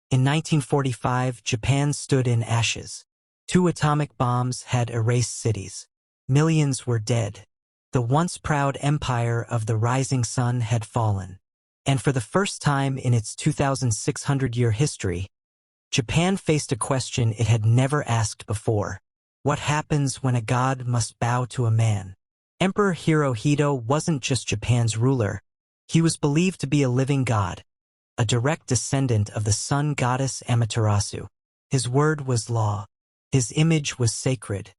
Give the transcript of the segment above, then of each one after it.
In 1945, Japan stood in ashes. 2 atomic bombs had erased cities. Millions were dead. The once proud empire of the rising sun had fallen. And for the first time in its 2,600-year history, Japan faced a question it had never asked before. What happens when a god must bow to a man? Emperor Hirohito wasn't just Japan's ruler. He was believed to be a living god, a direct descendant of the sun goddess Amaterasu. His word was law. His image was sacred.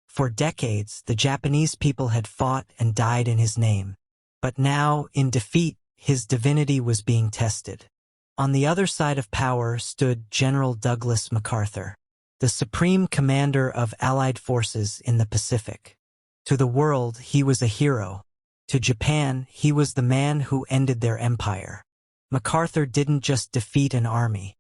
For decades, the Japanese people had fought and died in his name. But now, in defeat, his divinity was being tested. On the other side of power stood General Douglas MacArthur, the supreme commander of Allied forces in the Pacific. To the world, he was a hero. To Japan, he was the man who ended their empire. MacArthur didn't just defeat an army.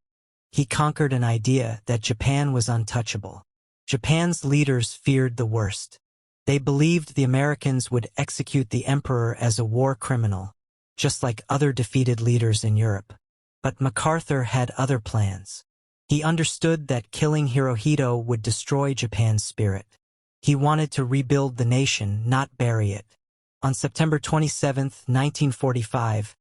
He conquered an idea that Japan was untouchable. Japan's leaders feared the worst. They believed the Americans would execute the emperor as a war criminal, just like other defeated leaders in Europe. But MacArthur had other plans. He understood that killing Hirohito would destroy Japan's spirit. He wanted to rebuild the nation, not bury it. On September 27, 1945,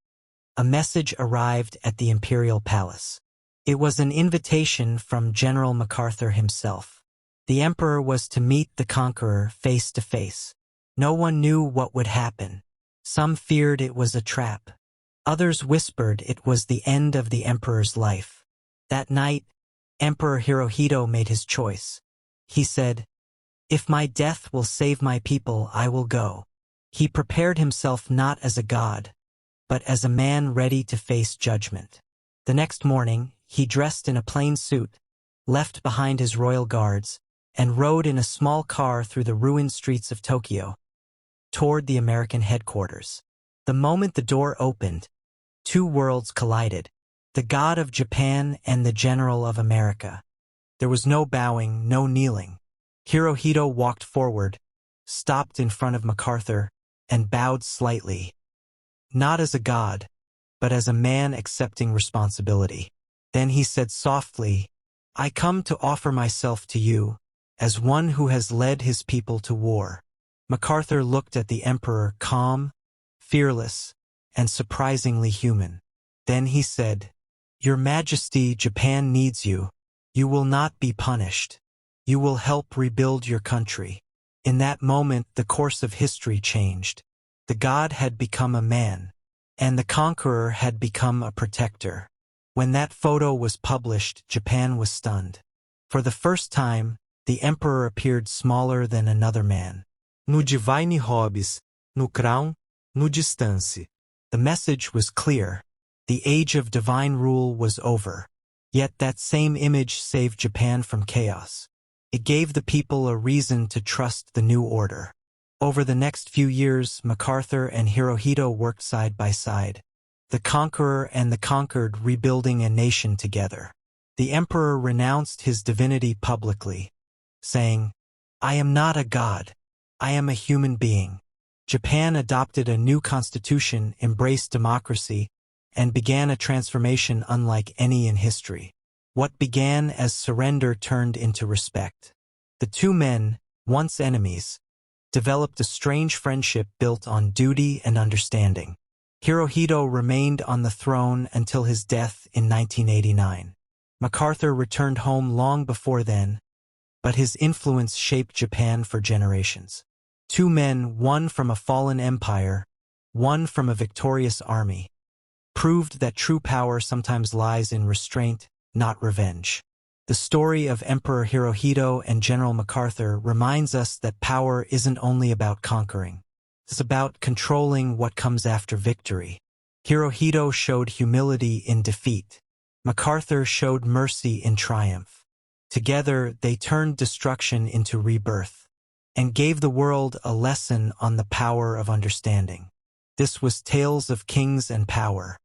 a message arrived at the Imperial Palace. It was an invitation from General MacArthur himself. The emperor was to meet the conqueror face to face. No one knew what would happen. Some feared it was a trap. Others whispered it was the end of the emperor's life. That night, Emperor Hirohito made his choice. He said, "If my death will save my people, I will go." He prepared himself not as a god, but as a man ready to face judgment. The next morning, he dressed in a plain suit, left behind his royal guards, and rode in a small car through the ruined streets of Tokyo, toward the American headquarters. The moment the door opened, 2 worlds collided, the god of Japan and the general of America. There was no bowing, no kneeling. Hirohito walked forward, stopped in front of MacArthur, and bowed slightly, not as a god, but as a man accepting responsibility. Then he said softly, "I come to offer myself to you, as one who has led his people to war." MacArthur looked at the emperor calm, fearless, and surprisingly human. Then he said, "Your Majesty, Japan needs you. You will not be punished. You will help rebuild your country." In that moment, the course of history changed. The god had become a man, and the conqueror had become a protector. When that photo was published, Japan was stunned. For the first time, the emperor appeared smaller than another man. No divine hobbies, no crown, no distance. The message was clear. The age of divine rule was over. Yet that same image saved Japan from chaos. It gave the people a reason to trust the new order. Over the next few years, MacArthur and Hirohito worked side by side. The conqueror and the conquered rebuilding a nation together. The emperor renounced his divinity publicly, saying, "I am not a god. I am a human being." Japan adopted a new constitution, embraced democracy, and began a transformation unlike any in history. What began as surrender turned into respect. The 2 men, once enemies, developed a strange friendship built on duty and understanding. Hirohito remained on the throne until his death in 1989. MacArthur returned home long before then, but his influence shaped Japan for generations. 2 men, one from a fallen empire, one from a victorious army, proved that true power sometimes lies in restraint, not revenge. The story of Emperor Hirohito and General MacArthur reminds us that power isn't only about conquering. It's about controlling what comes after victory. Hirohito showed humility in defeat. MacArthur showed mercy in triumph. Together, they turned destruction into rebirth and gave the world a lesson on the power of understanding. This was Tales of Kings and Power.